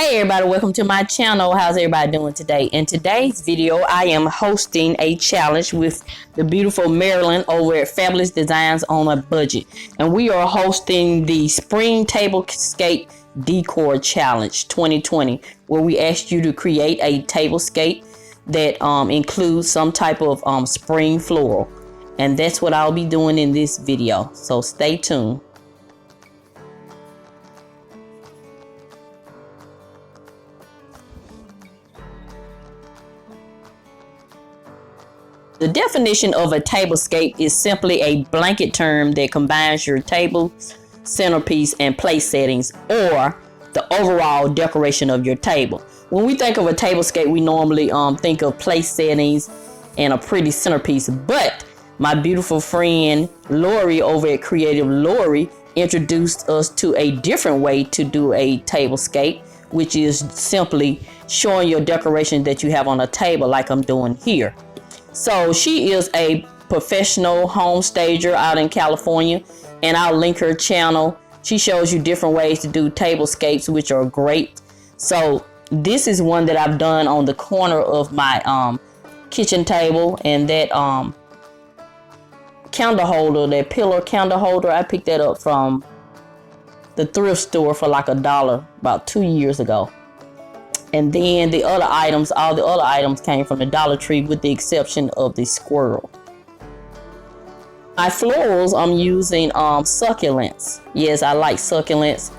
Hey everybody, welcome to my channel. How's everybody doing today? In today's video, I am hosting a challenge with the beautiful Marilyn over at Fabulous Designs on a Budget. And we are hosting the Spring Tablescape Decor Challenge 2020, where we asked you to create a tablescape that includes some type of spring floral. And that's what I'll be doing in this video. So stay tuned. The definition of a tablescape is simply a blanket term that combines your table, centerpiece, and place settings, or the overall decoration of your table. When we think of a tablescape, we normally think of place settings and a pretty centerpiece, but my beautiful friend Lauri over at Creative Lauri introduced us to a different way to do a tablescape, which is simply showing your decoration that you have on a table like I'm doing here. So she is a professional home stager out in California, and I'll link her channel. She shows you different ways to do tablescapes, which are great. So this is one that I've done on the corner of my kitchen table, and that candle holder, that pillar candle holder, I picked that up from the thrift store for like $1 about 2 years ago. And then the other items, all the other items came from the Dollar Tree with the exception of the squirrel. My florals, I'm using succulents. Yes, I like succulents.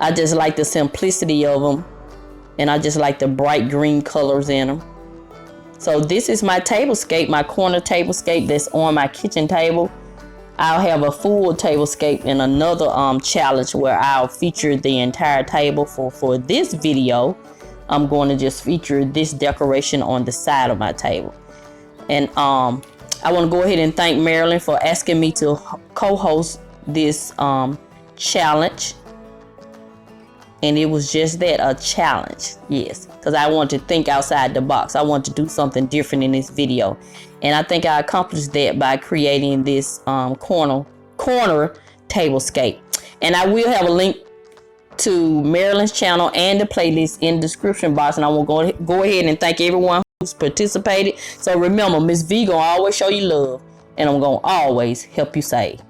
I just like the simplicity of them. And I just like the bright green colors in them. So this is my tablescape, my corner tablescape that's on my kitchen table. I'll have a full tablescape in another challenge where I'll feature the entire table. For this video, I'm going to just feature this decoration on the side of my table. And I want to go ahead and thank Marilyn for asking me to co-host this challenge. And it was just that, a challenge. Yes, because I want to think outside the box. I want to do something different in this video. And I think I accomplished that by creating this corner tablescape. And I will have a link to Marilyn's channel and the playlist in the description box, and I will go ahead and thank everyone who's participated. So remember, Mrs Vee gonna always show you love, and I'm gonna always help you save.